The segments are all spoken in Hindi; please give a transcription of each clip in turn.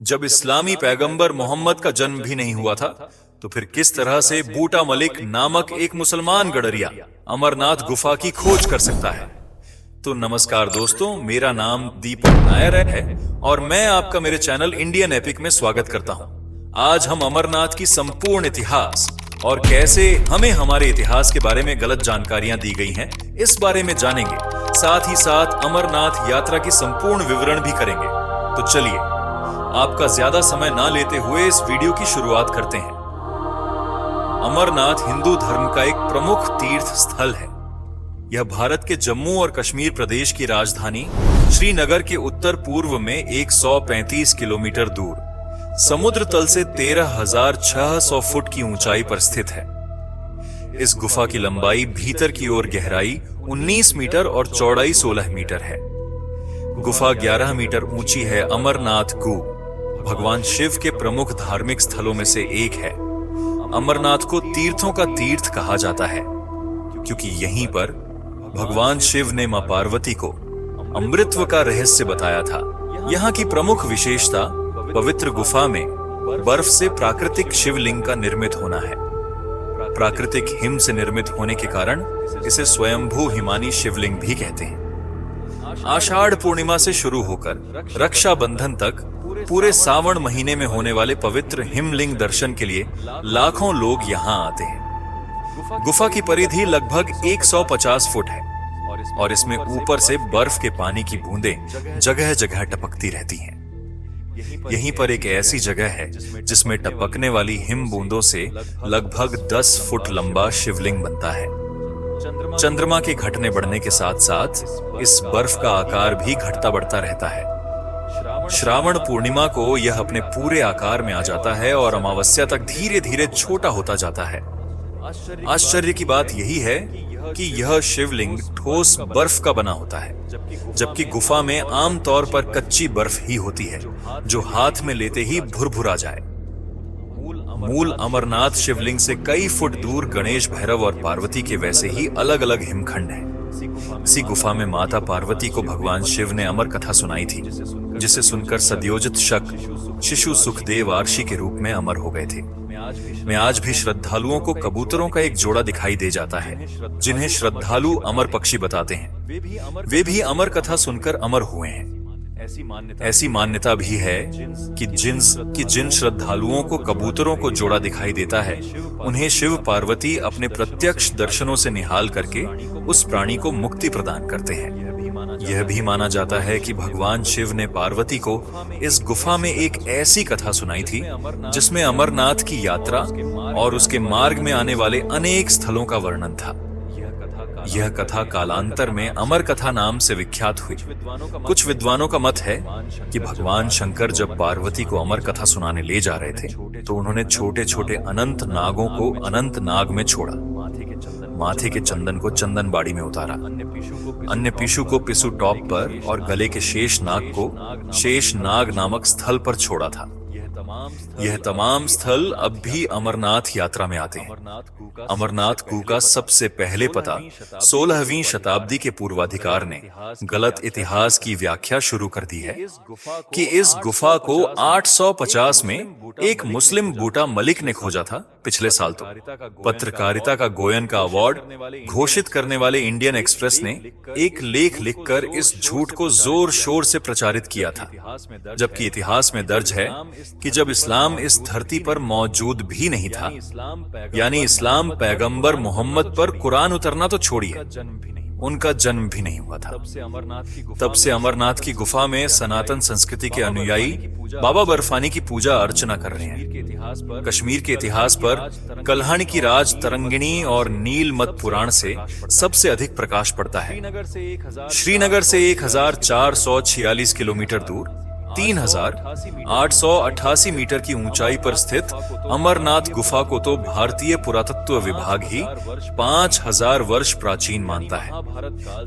जब इस्लामी पैगंबर मोहम्मद का जन्म भी नहीं हुआ था, तो फिर किस तरह से बूटा मलिक नामक एक मुसलमान गडरिया अमरनाथ गुफा की खोज कर सकता है। तो नमस्कार दोस्तों, मेरा नाम दीपक नायर है और मैं आपका मेरे चैनल इंडियन एपिक में स्वागत करता हूं। आज हम अमरनाथ की संपूर्ण इतिहास और कैसे हमें हमारे इतिहास के बारे में गलत जानकारियां दी गई हैं, इस बारे में जानेंगे। साथ ही साथ अमरनाथ यात्रा की संपूर्ण विवरण भी करेंगे। तो चलिए, आपका ज्यादा समय ना लेते हुए इस वीडियो की शुरुआत करते हैं। अमरनाथ हिंदू धर्म का एक प्रमुख तीर्थ स्थल है। यह भारत के जम्मू और कश्मीर प्रदेश की राजधानी श्रीनगर के उत्तर पूर्व में 135 किलोमीटर दूर समुद्र तल से 13,600 फुट की ऊंचाई पर स्थित है। इस गुफा की लंबाई, भीतर की ओर गहराई 19 मीटर और चौड़ाई 16 मीटर है। गुफा 11 मीटर ऊंची है। अमरनाथ गु भगवान शिव के प्रमुख धार्मिक स्थलों में से एक है। अमरनाथ को तीर्थों का तीर्थ कहा जाता है क्योंकि यहीं पर भगवान शिव ने मां पार्वती को अमृतत्व का रहस्य बताया था। यहाँ की प्रमुख विशेषता पवित्र गुफा में बर्फ से प्राकृतिक शिवलिंग का निर्मित होना है। प्राकृतिक हिम से निर्मित होने के कारण इसे स्वयंभू हिमानी शिवलिंग भी कहते हैं। आषाढ़ पूर्णिमा से शुरू होकर रक्षाबंधन तक पूरे सावन महीने में होने वाले पवित्र हिमलिंग दर्शन के लिए लाखों लोग यहाँ आते हैं। गुफा की परिधि लगभग 150 फुट है और इसमें ऊपर से बर्फ के पानी की बूंदें जगह जगह टपकती रहती हैं। यहीं पर एक ऐसी जगह है जिसमें टपकने वाली हिम बूंदों से लगभग 10 फुट लंबा शिवलिंग बनता है। चंद्रमा के घटने बढ़ने के साथ साथ इस बर्फ का आकार भी घटता बढ़ता रहता है। श्रावण पूर्णिमा को यह अपने पूरे आकार में आ जाता है और अमावस्या तक धीरे धीरे छोटा होता जाता है। आश्चर्य की बात यही है कि यह शिवलिंग ठोस बर्फ का बना होता है, जबकि गुफा में आमतौर पर कच्ची बर्फ ही होती है जो हाथ में लेते ही भुरभुरा जाए। मूल अमरनाथ शिवलिंग से कई फुट दूर गणेश, भैरव और पार्वती के वैसे ही अलग अलग हिमखंड हैं। इसी गुफा में माता पार्वती को भगवान शिव ने अमर कथा सुनाई थी, जिसे सुनकर सद्योजित शक शिशु सुखदेव आर्षि के रूप में अमर हो गए थे। में आज भी श्रद्धालुओं को कबूतरों का एक जोड़ा दिखाई दे जाता है, जिन्हें श्रद्धालु अमर पक्षी बताते हैं। वे भी अमर कथा सुनकर अमर हुए हैं। ऐसी मान्यता भी है कि जिन श्रद्धालुओं को कबूतरों को जोड़ा दिखाई देता है, उन्हें शिव पार्वती अपने प्रत्यक्ष दर्शनों से निहाल करके उस प्राणी को मुक्ति प्रदान करते हैं। यह भी माना जाता है कि भगवान शिव ने पार्वती को इस गुफा में एक ऐसी कथा सुनाई थी जिसमें अमरनाथ की यात्रा और उसके मार्ग में आने वाले अनेक स्थलों का वर्णन था। यह कथा कालांतर में अमर कथा नाम से विख्यात हुई। कुछ विद्वानों का मत है कि भगवान शंकर जब पार्वती को अमर कथा सुनाने ले जा रहे थे, तो उन्होंने छोटे छोटे अनंत नागों को अनंत नाग में छोड़ा, माथे के चंदन को चंदन बाड़ी में उतारा, अन्य पिशु को पिसु टॉप पर और गले के शेष नाग को शेष नाग नामक स्थल पर छोड़ा था। यह तमाम स्थल अब भी अमरनाथ यात्रा में आते हैं। अमरनाथ गु का सबसे पहले पता 16वीं शताब्दी के पूर्वाधिकार ने गलत इतिहास की व्याख्या शुरू कर दी है कि इस गुफा को 850 में एक मुस्लिम बूटा मलिक ने खोजा था। पिछले साल तो पत्रकारिता का गोयन का अवार्ड घोषित करने वाले इंडियन एक्सप्रेस ने एक लेख लिखकर इस झूठ को जोर शोर से प्रचारित किया था, जबकि इतिहास में दर्ज है कि जब इस्लाम इस धरती पर मौजूद भी नहीं था, यानी इस्लाम पैगंबर मोहम्मद पर कुरान उतरना तो छोड़िए, उनका जन्म भी नहीं हुआ था। तब से अमरनाथ की गुफा में सनातन संस्कृति के अनुयायी बाबा बर्फानी की पूजा अर्चना कर रहे हैं। कश्मीर के इतिहास पर कल्हाणी की राज तरंगिणी और नीलमत पुराण से सबसे अधिक प्रकाश पड़ता है। श्रीनगर से 1446 किलोमीटर दूर 3,888 मीटर की ऊंचाई पर स्थित अमरनाथ गुफा को तो भारतीय पुरातत्व विभाग ही 5,000 वर्ष प्राचीन मानता है।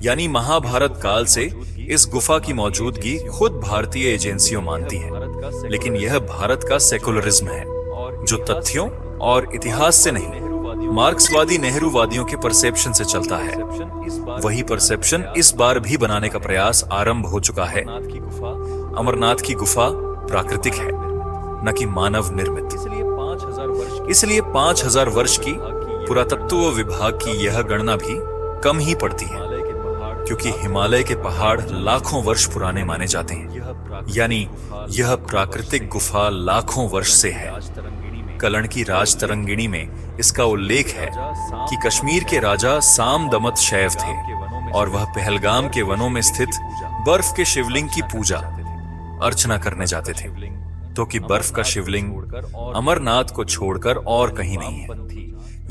यानी महाभारत काल से इस गुफा की मौजूदगी खुद भारतीय एजेंसियों मानती है। लेकिन यह भारत का सेकुलरिज्म है, जो तथ्यों और इतिहास से नहीं, मार्क्सवादी नेहरूवादियों के परसेप्शन से चलता है। वही परसेप्शन इस बार भी बनाने का प्रयास आरंभ हो चुका है। अमरनाथ की गुफा प्राकृतिक है, न कि मानव निर्मित। इसलिए 5000 वर्ष की पुरातत्व विभाग की यह गणना भी कम ही पड़ती है, क्योंकि हिमालय के पहाड़ लाखों वर्ष पुराने माने जाते हैं। यानी यह प्राकृतिक गुफा लाखों वर्ष से है। कलण की राज तरंगिणी में इसका उल्लेख है कि कश्मीर के राजा साम दमत शैव थे और वह पहलगाम के वनों में स्थित बर्फ के शिवलिंग की पूजा अर्चना करने जाते थे, तो कि बर्फ का शिवलिंग अमरनाथ को छोड़कर और कहीं नहीं है।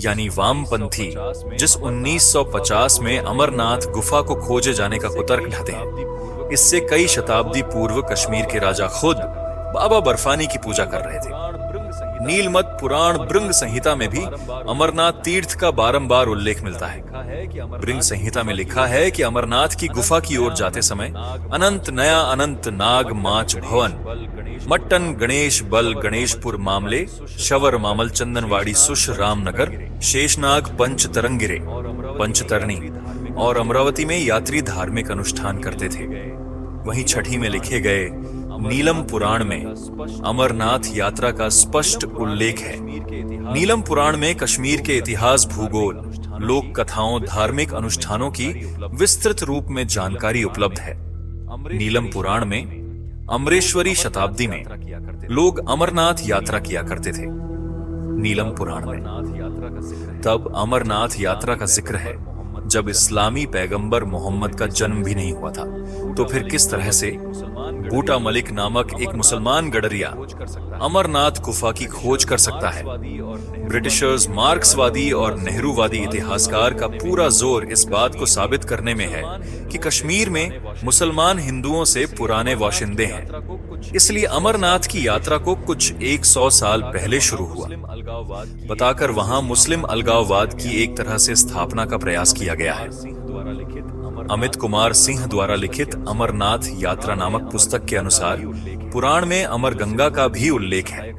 यानी वामपंथी जिस 1950 में अमरनाथ गुफा को खोजे जाने का कुतर्क ढाते हैं, इससे कई शताब्दी पूर्व कश्मीर के राजा खुद बाबा बर्फानी की पूजा कर रहे थे। नीलमत पुराण भृंग संहिता में भी अमरनाथ तीर्थ का बारंबार उल्लेख मिलता है। भृंग संहिता में लिखा है कि अमरनाथ की गुफा की ओर जाते समय अनंत नया अनंत नाग माच भवन मट्टन गणेश बल गणेशपुर मामले शवर मामल चंदनवाड़ी सुश रामनगर शेषनाग पंचतरंगिरे पंचतरणी और अमरावती में यात्री धार्मिक अनुष्ठान करते थे। वहीं छठी में लिखे गए नीलम पुराण में अमरनाथ यात्रा का स्पष्ट उल्लेख है। नीलम पुराण में कश्मीर के इतिहास, भूगोल, लोक कथाओं, धार्मिक अनुष्ठानों की विस्तृत रूप में जानकारी उपलब्ध है। नीलम पुराण में अमरेश्वरी शताब्दी में लोग अमरनाथ यात्रा किया करते थे। नीलम पुराण में तब अमरनाथ यात्रा का जिक्र है जब इस्लामी पैगंबर मोहम्मद का जन्म भी नहीं हुआ था। तो फिर किस तरह से बूटा मलिक नामक एक मुसलमान गडरिया अमरनाथ गुफा की खोज कर सकता है? ब्रिटिशर्स, मार्क्सवादी और नेहरूवादी इतिहासकार का पूरा जोर इस बात को साबित करने में है कि कश्मीर में मुसलमान हिंदुओं से पुराने वाशिंदे हैं। इसलिए अमरनाथ की यात्रा को कुछ 100 साल पहले शुरू हुआ, बताकर वहां मुस्लिम अलगाववाद की एक तरह से स्थापना का प्रयास किया गया है। अमित कुमार सिंह द्वारा लिखित अमरनाथ यात्रा नामक पुस्तक के अनुसार पुराण में अमर गंगा का भी उल्लेख है,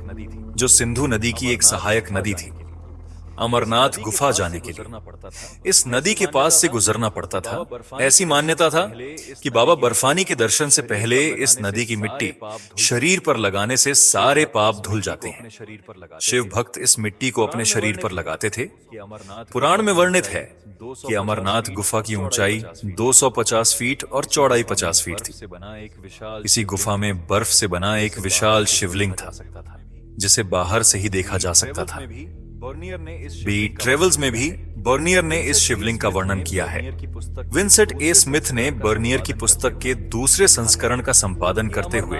जो सिंधु नदी की एक सहायक नदी थी। अमरनाथ गुफा जाने के लिए इस नदी के पास से गुजरना पड़ता था। ऐसी मान्यता था कि बाबा बर्फानी के दर्शन से पहले इस नदी की मिट्टी शरीर पर लगाने से सारे पाप धुल जाते हैं। शिव भक्त इस मिट्टी को अपने शरीर पर लगाते थे। पुराण में वर्णित है कि अमरनाथ गुफा की ऊंचाई 250 फीट और चौड़ाई 50 फीट थी। इसी गुफा में बर्फ से बना एक विशाल शिवलिंग था, जिसे बाहर से ही देखा जा सकता था। बी ट्रेवल्स में भी बर्नियर ने इस शिवलिंग का वर्णन किया है। विंसेंट ए स्मिथ ने बर्नियर की पुस्तक के दूसरे संस्करण का संपादन करते हुए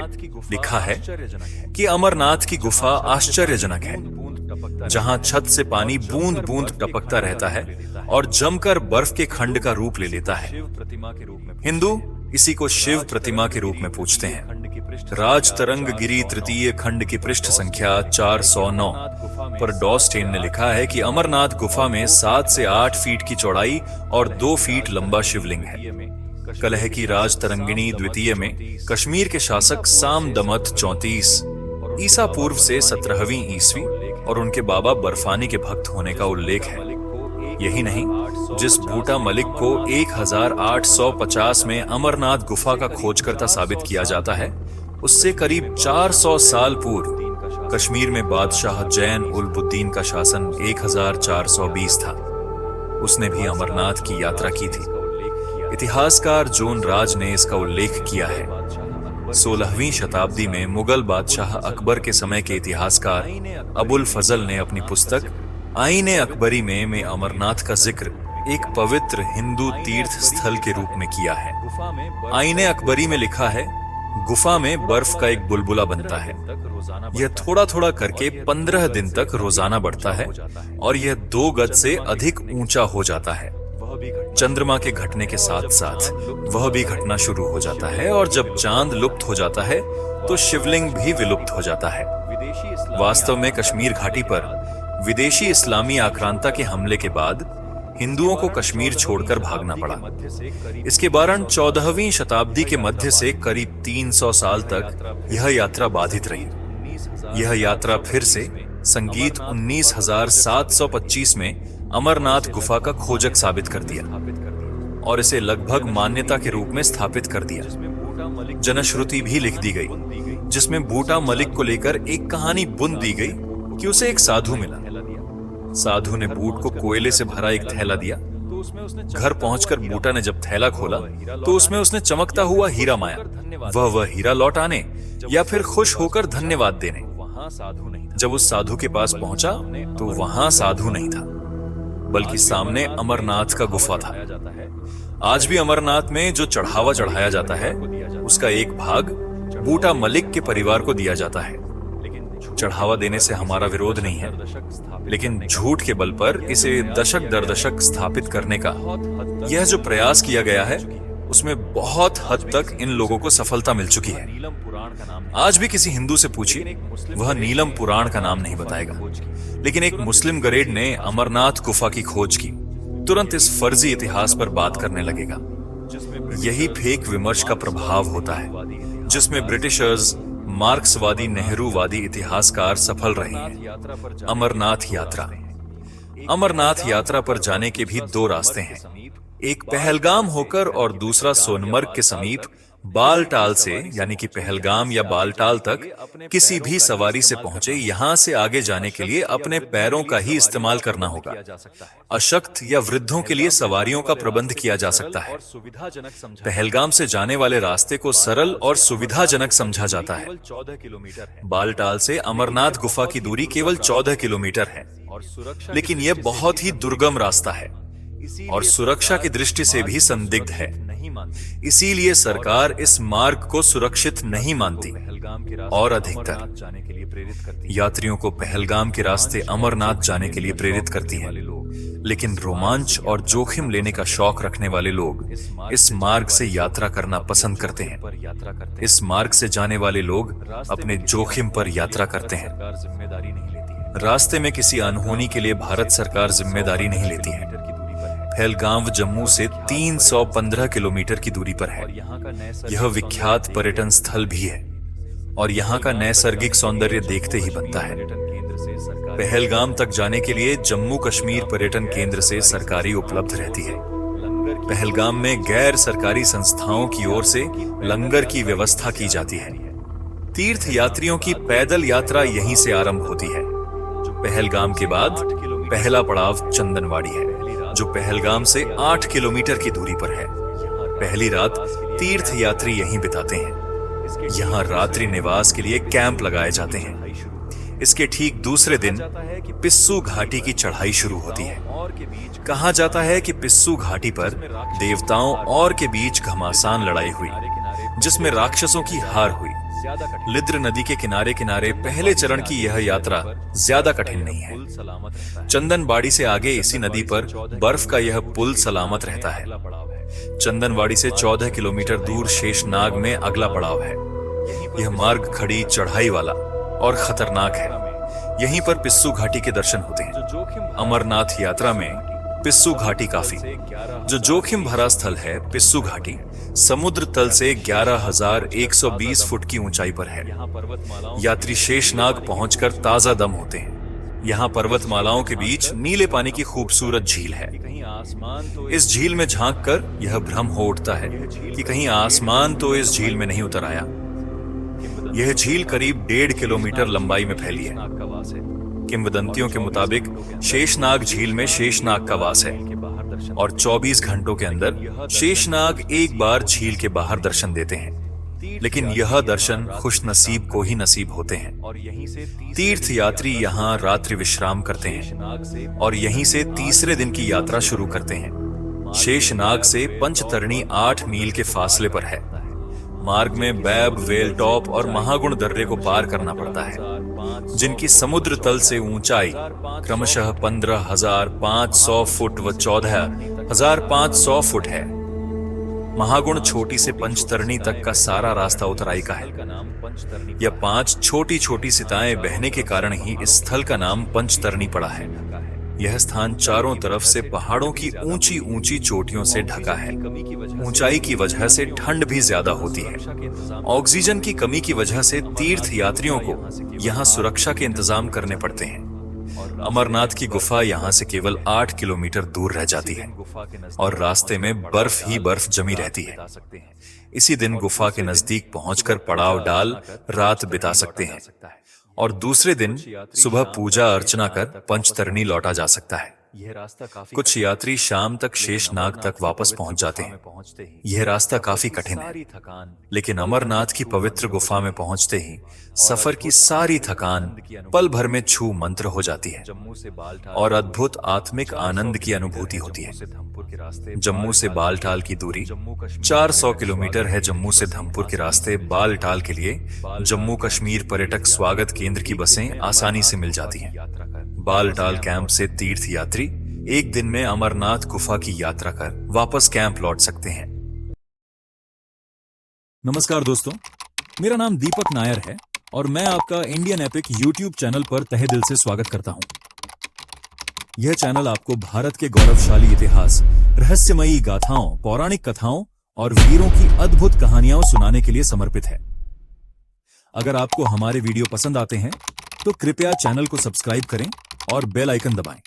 लिखा है कि अमरनाथ की गुफा आश्चर्यजनक है, जहां छत से पानी बूंद बूंद टपकता रहता है और जमकर बर्फ के खंड का रूप ले लेता है। हिंदू इसी को शिव प्रतिमा के रूप में पूजते हैं। राज तरंग गिरी तृतीय खंड की पृष्ठ संख्या 409 पर डॉस्टेन ने लिखा है कि अमरनाथ गुफा में 7 से 8 फीट की चौड़ाई और 2 फीट लंबा शिवलिंग है। कलह की राज तरंगिणी द्वितीय में कश्मीर के शासक साम दमत 34 ईसा पूर्व से 17वीं ईस्वी और उनके बाबा बर्फानी के भक्त होने का उल्लेख है। यही नहीं, जिस बूटा मलिक को 1850 में अमरनाथ गुफा का खोजकर्ता साबित किया जाता है, उससे करीब 400 साल पूर्व कश्मीर में बादशाह जैन उल-बुद्दीन का शासन 1420 था। उसने भी अमरनाथ की यात्रा की थी। इतिहासकार जोन राज ने इसका उल्लेख किया है। 16वीं शताब्दी में मुगल बादशाह अकबर के समय के इतिहासकार अबुल फजल ने अपनी पुस्तक आईने अकबरी में अमरनाथ का जिक्र एक पवित्र हिंदू तीर्थ स्थल के रूप में किया है। आईने अकबरी में लिखा है, गुफा में बर्फ का एक बुलबुला बनता है। यह थोड़ा थोड़ा करके 15 दिन तक रोजाना बढ़ता है और यह 2 गज से अधिक ऊंचा हो जाता है। चंद्रमा के घटने के साथ साथ वह भी घटना शुरू हो जाता है और जब चांद लुप्त हो जाता है तो शिवलिंग भी विलुप्त हो जाता है। वास्तव में कश्मीर घाटी पर विदेशी इस्लामी आक्रांता के हमले के बाद हिंदुओं को कश्मीर छोड़कर भागना पड़ा। इसके कारण 14वीं शताब्दी के मध्य से करीब 300 साल तक यह यात्रा बाधित रही। यह यात्रा फिर से संगीत 19,725 में अमरनाथ गुफा का खोजक साबित कर दिया और इसे लगभग मान्यता के रूप में स्थापित कर दिया। जनश्रुति भी लिख दी गई जिसमें बूटा मलिक को लेकर एक कहानी बुन दी गई कि उसे एक साधु मिला। साधु ने बूट को कोयले से भरा एक थैला दिया। घर पहुंचकर बूटा ने जब थैला खोला तो उसमें उसने चमकता हुआ हीरा माया। वह हीरा लौट आने या फिर खुश होकर धन्यवाद देने। जब उस साधु के पास पहुंचा तो वहां साधु नहीं था, बल्कि सामने अमरनाथ का गुफा था। आज भी अमरनाथ में जो चढ़ावा चढ़ाया जाता है उसका एक भाग बूटा मलिक के परिवार को दिया जाता है। चढ़ावा देने से हमारा विरोध नहीं है, लेकिन झूठ के बल पर इसे दशक दर दशक स्थापित करने का यह जो प्रयास किया गया है उसमें बहुत हद तक इन लोगों को सफलता मिल चुकी है। आज भी किसी हिंदू से पूछिए, वह नीलम पुराण का नाम नहीं बताएगा, लेकिन एक मुस्लिम गरेड ने अमरनाथ गुफा की खोज की, तुरंत इस फर्जी इतिहास पर बात करने लगेगा। यही फेक विमर्श का प्रभाव होता है, जिसमें ब्रिटिशर्स, मार्क्सवादी, नेहरूवादी इतिहासकार सफल रहे हैं। अमरनाथ यात्रा। अमरनाथ यात्रा पर जाने के भी दो रास्ते हैं, एक पहलगाम होकर और दूसरा सोनमर्ग के समीप बालटाल से, यानी कि पहलगाम या बालटाल तक किसी भी सवारी से पहुंचे। यहां से आगे जाने के लिए अपने पैरों का ही इस्तेमाल करना होगा। अशक्त या वृद्धों के लिए सवारियों का प्रबंध किया जा सकता है। पहलगाम से जाने वाले रास्ते को सरल और सुविधाजनक समझा जाता है। बालटाल से अमरनाथ गुफा की दूरी केवल 14 किलोमीटर है, लेकिन यह बहुत ही दुर्गम रास्ता है और सुरक्षा की दृष्टि से भी संदिग्ध है। इसीलिए सरकार इस मार्ग को सुरक्षित नहीं मानती और अधिकतर यात्रियों को पहलगाम के रास्ते अमरनाथ जाने के लिए प्रेरित करती है। लेकिन रोमांच और जोखिम लेने का शौक रखने वाले लोग इस मार्ग से यात्रा करना पसंद करते हैं। इस मार्ग से जाने वाले लोग अपने जोखिम पर यात्रा करते हैं। रास्ते में किसी अनहोनी के लिए भारत सरकार जिम्मेदारी नहीं लेती है। पहलगाम जम्मू से 315 किलोमीटर की दूरी पर है। यह विख्यात पर्यटन स्थल भी है और यहाँ का नैसर्गिक सौंदर्य देखते ही बनता है। पहलगाम तक जाने के लिए जम्मू कश्मीर पर्यटन केंद्र से सरकारी उपलब्ध रहती है। पहलगाम में गैर सरकारी संस्थाओं की ओर से लंगर की व्यवस्था की जाती है। तीर्थ यात्रियों की पैदल यात्रा यहीं से आरंभ होती है। पहलगाम के बाद पहला पड़ाव चंदनवाड़ी है, जो पहलगाम से 8 किलोमीटर की दूरी पर है। पहली रात तीर्थ यात्री यहीं बिताते हैं। यहाँ रात्रि निवास के लिए कैंप लगाए जाते हैं। इसके ठीक दूसरे दिन पिस्सू घाटी की चढ़ाई शुरू होती है। कहा जाता है कि पिस्सू घाटी पर देवताओं और के बीच घमासान लड़ाई हुई, जिसमें राक्षसों की हार हुई। लिद्र नदी के किनारे किनारे पहले चरण की यह यात्रा ज्यादा कठिन नहीं है। चंदनबाड़ी से आगे इसी नदी पर बर्फ का यह पुल सलामत रहता है। चंदनबाड़ी से 14 किलोमीटर दूर शेषनाग में अगला पड़ाव है। यह मार्ग खड़ी चढ़ाई वाला और खतरनाक है। यहीं पर पिस्सू घाटी के दर्शन होते हैं। अमरनाथ यात्रा में पिस्सू घाटी काफी जो जोखिम भरा स्थल है। पिस्सू घाटी समुद्र तल से 11,120 फुट की ऊंचाई पर है। यात्री शेषनाग पहुंचकर ताजा दम होते हैं। यहाँ पर्वतमालाओं के बीच नीले पानी की खूबसूरत झील है। इस झील में झांककर यह भ्रम हो उठता है कि कहीं आसमान तो इस झील में नहीं उतर आया। यह झील करीब 1.5 किलोमीटर लंबाई में फैली है। किंवदंतियों के मुताबिक शेषनाग झील में शेषनाग का वास है और 24 घंटों के अंदर शेषनाग एक बार झील के बाहर दर्शन देते हैं। लेकिन यह दर्शन खुशनसीब को ही नसीब होते हैं। तीर्थ यात्री यहाँ रात्रि विश्राम करते हैं और यहीं से तीसरे दिन की यात्रा शुरू करते हैं। शेषनाग से पंचतरणी 8 मील के फासले पर है। मार्ग में बैब, वेलटॉप और महागुण दर्रे को पार करना पड़ता है, जिनकी समुद्र तल से ऊंचाई क्रमशः 15,500 फुट व 14,500 फुट है। महागुण छोटी से पंचतरणी तक का सारा रास्ता उतराई का है। यह 5 छोटी छोटी सिताएं बहने के कारण ही इस स्थल का नाम पंचतरणी पड़ा है। यह स्थान चारों तरफ से पहाड़ों की ऊंची ऊंची चोटियों से ढका है। ऊंचाई की वजह से ठंड भी ज्यादा होती है। ऑक्सीजन की कमी की वजह से तीर्थ यात्रियों को यहाँ सुरक्षा के इंतजाम करने पड़ते हैं। अमरनाथ की गुफा यहाँ से केवल 8 किलोमीटर दूर रह जाती है और रास्ते में बर्फ ही बर्फ जमी रहती है। इसी दिन गुफा के नजदीक पहुंचकर पड़ाव डाल रात बिता सकते हैं और दूसरे दिन सुबह पूजा अर्चना कर पंचतरणी लौटा जा सकता है। कुछ यात्री शाम तक शेषनाग तक वापस पहुंच जाते हैं। यह रास्ता काफी कठिन है, लेकिन अमरनाथ की पवित्र गुफा में पहुंचते ही सफर की सारी थकान पल भर में छू मंत्र हो जाती है और अद्भुत आत्मिक आनंद की अनुभूति होती है। जम्मू से बालटाल की दूरी 400 किलोमीटर है। जम्मू से धमपुर के रास्ते बालटाल के लिए जम्मू कश्मीर पर्यटक स्वागत केंद्र की बसें आसानी से मिल जाती हैं। बालटाल कैंप से तीर्थ यात्री एक दिन में अमरनाथ गुफा की यात्रा कर वापस कैंप लौट सकते हैं। नमस्कार दोस्तों, मेरा नाम दीपक नायर है और मैं आपका इंडियन एपिक यूट्यूब चैनल पर तहे दिल से स्वागत करता हूं। यह चैनल आपको भारत के गौरवशाली इतिहास, रहस्यमयी गाथाओं, पौराणिक कथाओं और वीरों की अद्भुत कहानियां सुनाने के लिए समर्पित है। अगर आपको हमारे वीडियो पसंद आते हैं तो कृपया चैनल को सब्सक्राइब करें और बेल आइकन दबाएं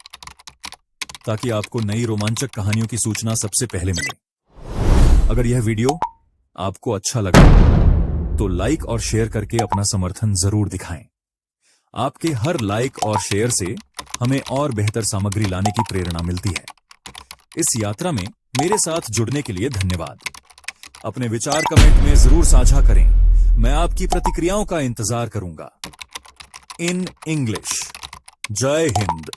ताकि आपको नई रोमांचक कहानियों की सूचना सबसे पहले मिले। अगर यह वीडियो आपको अच्छा लगा तो लाइक और शेयर करके अपना समर्थन जरूर दिखाएं। आपके हर लाइक और शेयर से हमें और बेहतर सामग्री लाने की प्रेरणा मिलती है। इस यात्रा में मेरे साथ जुड़ने के लिए धन्यवाद। अपने विचार कमेंट में जरूर साझा करें। मैं आपकी प्रतिक्रियाओं का इंतजार करूंगा। In English. जय हिंद।